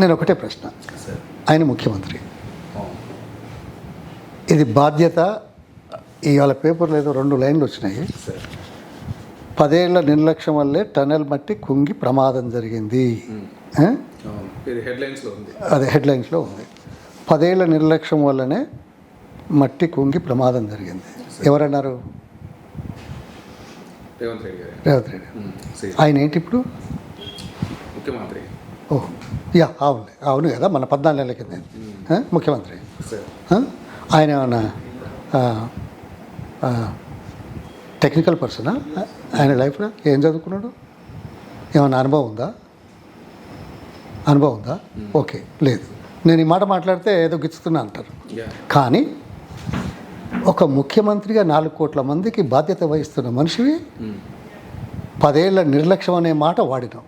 నేను ఒకటే ప్రశ్న, ఆయన ముఖ్యమంత్రి, ఇది బాధ్యత. ఇవాళ పేపర్లో ఏదో 2 లైన్లు వచ్చినాయి. 10 ఏళ్ల నిర్లక్ష్యం వల్లే టనెల్ మట్టి కుంగి ప్రమాదం జరిగింది. అదే హెడ్లైన్స్లో ఉంది. 10 ఏళ్ల నిర్లక్ష్యం వల్లనే మట్టి కుంగి ప్రమాదం జరిగింది. ఎవరన్నారు? రేవంత్ రెడ్డి. ఆయన ఏంటి ఇప్పుడు ముఖ్యమంత్రి? అవును కదా, మన 14 ఏళ్ళ కింద ముఖ్యమంత్రి. ఆయన ఏమన్నా టెక్నికల్ పర్సనా? ఆయన లైఫ్లో ఏం చదువుకున్నాడు? ఏమన్నా అనుభవం ఉందా? ఓకే, లేదు. నేను ఈ మాట మాట్లాడితే ఏదో గిచ్చుతున్నా అంటారు. కానీ ఒక ముఖ్యమంత్రిగా 4 కోట్ల మందికి బాధ్యత వహిస్తున్న మనిషివి 10 ఏళ్ల నిర్లక్ష్యం అనే మాట వాడినాం.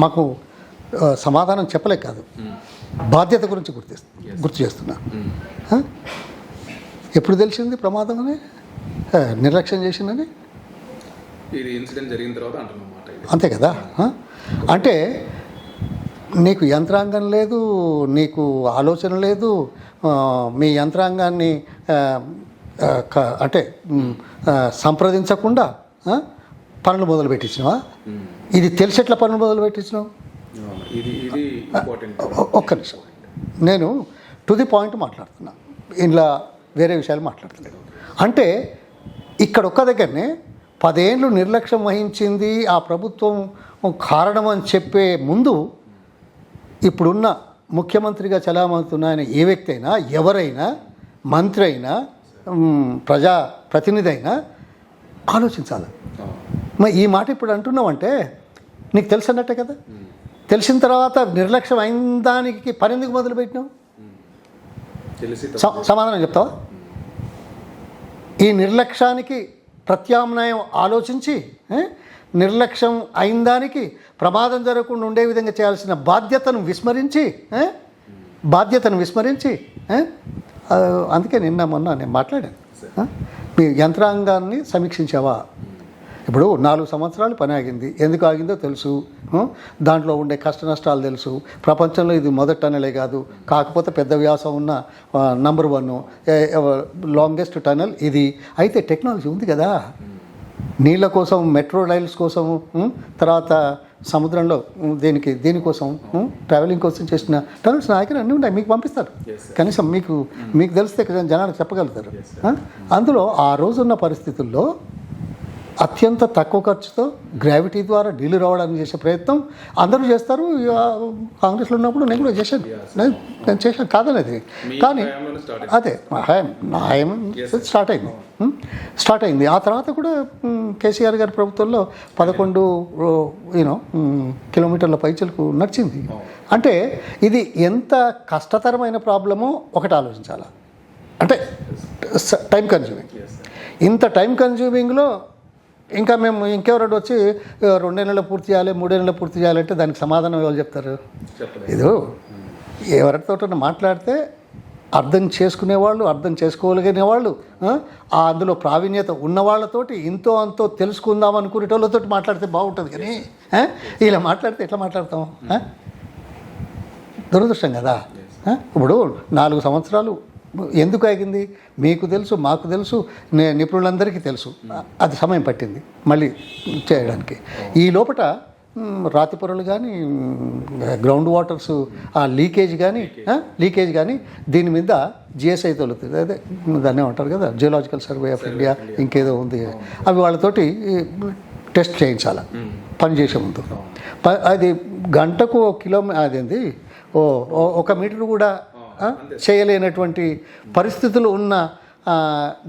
మాకు సమాధానం చెప్పలే కాదు, బాధ్యత గురించి గుర్తు చేస్తున్నా. ఎప్పుడు తెలిసింది ప్రమాదం అని, నిర్లక్ష్యం చేసిందని? ఇది ఇన్సిడెంట్ జరిగిన తర్వాత అంటున్నమాట. అంతే కదా. అంటే నీకు యంత్రాంగం లేదు, నీకు ఆలోచన లేదు, మీ యంత్రాంగాన్ని అంటే సంప్రదించకుండా పనులు మొదలు పెట్టించినావా? ఇది తెలిసి ఎట్లా పనులు మొదలు పెట్టించినావు? ఒక్క నిమిషం, నేను టు ది పాయింట్ మాట్లాడుతున్నా, ఇలా వేరే విషయాలు మాట్లాడుతున్నాను. అంటే ఇక్కడ ఒక్క దగ్గరనే 10 ఏళ్ళు నిర్లక్ష్యం వహించింది ఆ ప్రభుత్వం కారణం అని చెప్పే ముందు ఇప్పుడున్న ముఖ్యమంత్రిగా చలామవుతున్న ఆయన ఏ వ్యక్తి అయినా, ఎవరైనా, మంత్రి అయినా, ప్రజాప్రతినిధి అయినా ఆలోచించాలి. మరి ఈ మాట ఇప్పుడు అంటున్నావంటే నీకు తెలుసు అన్నట్టే కదా. తెలిసిన తర్వాత నిర్లక్ష్యం అయిన దానికి పని ఎందుకు మొదలుపెట్టినావు? సమాధానం చెప్తావా? ఈ నిర్లక్ష్యానికి ప్రత్యామ్నాయం ఆలోచించి నిర్లక్ష్యం అయిన దానికి ప్రమాదం జరగకుండా ఉండే విధంగా చేయాల్సిన బాధ్యతను విస్మరించి అందుకే మొన్న నేను మాట్లాడాను. మీ యంత్రాంగాన్ని సమీక్షించావా? ఇప్పుడు 4 సంవత్సరాలు పని ఆగింది. ఎందుకు ఆగిందో తెలుసు, దాంట్లో ఉండే కష్ట నష్టాలు తెలుసు. ప్రపంచంలో ఇది మొదటి టనలే కాదు, కాకపోతే పెద్ద వ్యాసం ఉన్న నంబర్ 1 లాంగెస్ట్ టనల్ ఇది. అయితే టెక్నాలజీ ఉంది కదా, నీళ్ళ కోసం, మెట్రో రైల్స్ కోసం, తర్వాత సముద్రంలో దీనికోసం ట్రావెలింగ్ కోసం చేసిన టనల్స్ నా దగ్గర అన్నీ ఉన్నాయి, మీకు పంపిస్తారు. కనీసం మీకు తెలిస్తే జనాలకు చెప్పగలుగుతారు. అందులో ఆ రోజున్న పరిస్థితుల్లో అత్యంత తక్కువ ఖర్చుతో గ్రావిటీ ద్వారా నీళ్ళు రావడానికి చేసే ప్రయత్నం అందరూ చేస్తారు. కాంగ్రెస్లో ఉన్నప్పుడు నేను కూడా చేశాను, నేను చేశాను కాదనేది. కానీ అదే స్టార్ట్ అయింది. ఆ తర్వాత కూడా కేసీఆర్ గారి ప్రభుత్వంలో 11 కిలోమీటర్ల పైచలకు నడిచింది. అంటే ఇది ఎంత కష్టతరమైన ప్రాబ్లమో ఒకటి ఆలోచించాలి. అంటే టైం కన్జ్యూమింగ్. ఇంత టైం కన్జ్యూమింగ్లో ఇంకా మేము ఇంకెవరైనా వచ్చి 2 నెలలు పూర్తి చేయాలి, 3 నెలలు పూర్తి చేయాలంటే దానికి సమాధానం ఎవరు చెప్తారు? ఇది ఎవరితో మాట్లాడితే అర్థం చేసుకునేవాళ్ళు, అర్థం చేసుకోగలిగిన వాళ్ళు, అందులో ప్రావీణ్యత ఉన్న వాళ్ళతోటి ఇంతో అంతో తెలుసుకుందాం అనుకునేటోళ్ళతో మాట్లాడితే బాగుంటుంది. కానీ ఇలా మాట్లాడితే ఎట్లా మాట్లాడతాం? దురదృష్టం కదా. ఇప్పుడు 4 సంవత్సరాలు ఎందుకు ఆగింది? మీకు తెలుసు, మాకు తెలుసు, నిపుణులందరికీ తెలుసు. అది సమయం పట్టింది మళ్ళీ చేయడానికి. ఈ లోపల రాతి పొరలు కానీ, గ్రౌండ్ వాటర్స్ లీకేజ్ కానీ దీని మీద జిఎస్ఐ తొలుతుంది. అదే దాన్ని ఏమంటారు కదా, జియోలాజికల్ సర్వే ఆఫ్ ఇండియా, ఇంకేదో ఉంది. అవి వాళ్ళతోటి టెస్ట్ చేయించాలి పని చేసే ముందు. అది గంటకు 1 కిలోమీటర్, అదేంది 1 మీటర్ కూడా చేయలేనటువంటి పరిస్థితులు ఉన్న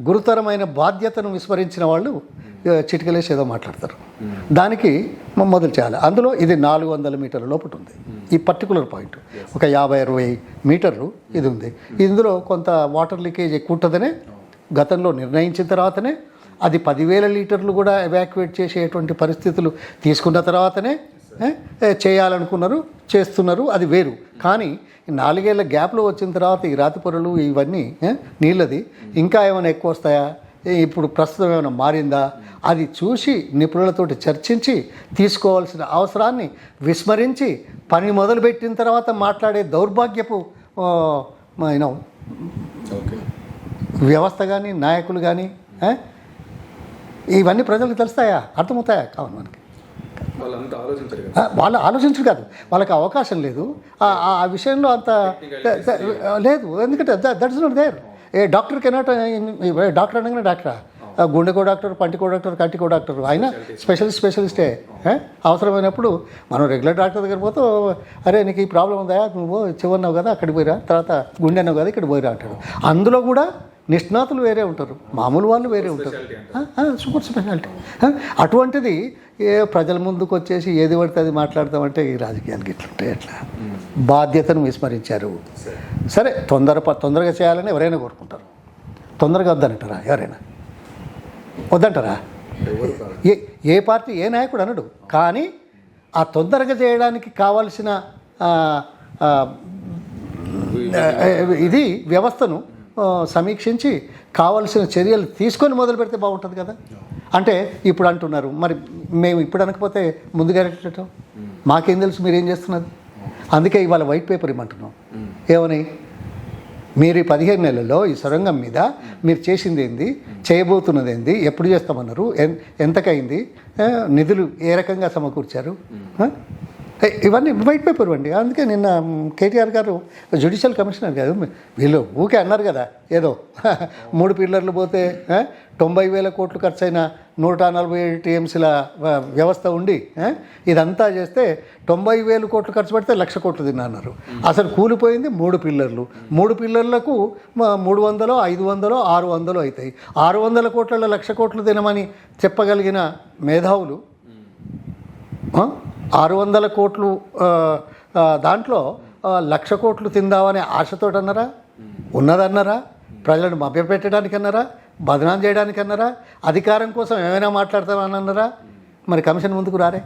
గురుతరమైన బాధ్యతను విస్మరించిన వాళ్ళు చిటికలేసి ఏదో మాట్లాడతారు. దానికి మొదలు చేయాలి. అందులో ఇది 400 మీటర్ల లోపల ఉంది ఈ పర్టికులర్ పాయింట్. ఒక 50-60 మీటర్లు ఇది ఉంది. ఇందులో కొంత వాటర్ లీకేజ్ ఎక్కువ ఉంటుందనే గతంలో నిర్ణయించిన తర్వాతనే, అది 10,000 లీటర్లు కూడా ఎవాక్యువేట్ చేసేటువంటి పరిస్థితులు తీసుకున్న తర్వాతనే చేయాలనుకున్నారు, చేస్తున్నారు. అది వేరు. కానీ 4 ఏళ్ల గ్యాప్లో వచ్చిన తర్వాత ఈ రాతి పొరలు ఇవన్నీ నీళ్ళది ఇంకా ఏమైనా ఎక్కువ వస్తాయా? ఇప్పుడు ప్రస్తుతం ఏమైనా మారిందా అది చూసి నిపుణులతోటి చర్చించి తీసుకోవాల్సిన అవసరాన్ని విస్మరించి పని మొదలుపెట్టిన తర్వాత మాట్లాడే దౌర్భాగ్యపు యూనో ఓకే. వ్యవస్థ కానీ నాయకులు కానీ ఇవన్నీ ప్రజలకు తెలుస్తాయా, అర్థమవుతాయా? కావాలి మనకి. వాళ్ళంతా ఆలోచించారు కదా. వాళ్ళు ఆలోచించరు కాదు, వాళ్ళకి అవకాశం లేదు ఆ విషయంలో అంత లేదు. ఎందుకంటే that is not there. A doctor cannot, doctor అనగానే డాక్టరా, గుండెకో డాక్టర్, పంటికో డాక్టర్, కంటికో డాక్టర్, ఆయన స్పెషలిస్టే. అవసరమైనప్పుడు మనం రెగ్యులర్ డాక్టర్ దగ్గర పోతే, అరే నీకు ఈ ప్రాబ్లం ఉందా, నువ్వు చివరినావు కదా అక్కడికి పోయిరా, తర్వాత గుండె అన్నావు కదా ఇక్కడ పోయిరా అంటాడు. అందులో కూడా నిష్ణాతులు వేరే ఉంటారు, మామూలు వాళ్ళు వేరే ఉంటారు, సూపర్ స్పెషాలిటీ. అటువంటిది ప్రజల ముందుకు వచ్చేసి ఏది పడితే అది మాట్లాడతామంటే ఈ రాజకీయాలకి ఇట్లుంటాయి. ఎట్లా బాధ్యతను విస్మరించారు. సరే తొందరగా చేయాలని ఎవరైనా కోరుకుంటారు, తొందరగా వద్దనంటారా? ఎవరైనా వద్దంటారా? ఏ పార్టీ ఏ నాయకుడు అనడు. కానీ ఆ తొందరగా చేయడానికి కావాల్సిన ఇది వ్యవస్థను సమీక్షించి కావలసిన చర్యలు తీసుకొని మొదలు పెడితే బాగుంటుంది కదా. అంటే ఇప్పుడు అంటున్నారు, మరి మేము ఇప్పుడు అనకపోతే ముందుగా ఎట్లా? మాకేం తెలుసు మీరేం చేస్తున్నది? అందుకే ఇవాళ వైట్ పేపర్ ఇమ్మంటున్నాం. ఏమని? మీరు ఈ 15 నెలల్లో ఈ సొరంగం మీద మీరు చేసింది ఏంది, చేయబోతున్నది ఏంది, ఎప్పుడు చేస్తామన్నారు, ఎంతకైంది, నిధులు ఏ రకంగా సమకూర్చారు, ఇవన్నీ వైట్ పేపర్ ఇవ్వండి. అందుకే నిన్న కేటీఆర్ గారు జ్యుడిషియల్ కమిషనర్ కాదు, వీళ్ళు ఊకే అన్నారు కదా, ఏదో 3 పిల్లర్లు పోతే 90,000 కోట్లు ఖర్చు అయిన 140 టీఎంసీల వ్యవస్థ ఉండి ఇదంతా చేస్తే 90,000 కోట్లు ఖర్చు పెడితే 1,00,000 కోట్లు తిన్నారు. అసలు కూలిపోయింది 3 పిల్లర్లు. 3 పిల్లర్లకు 300, 500, 600 అవుతాయి. 600 కోట్లలో 1,00,000 కోట్లు తినమని చెప్పగలిగిన మేధావులు 600 కోట్లు దాంట్లో 1,00,000 కోట్లు తిందామనే ఆశతోటి అన్నారా? ఉన్నదన్నారా? ప్రజలను మభ్యపెట్టడానికి అన్నారా? బదనాం చేయడానికి అన్నారా? అధికారం కోసం ఏమైనా మాట్లాడతామని అన్నారా? మరి కమిషన్ ముందుకు రారే.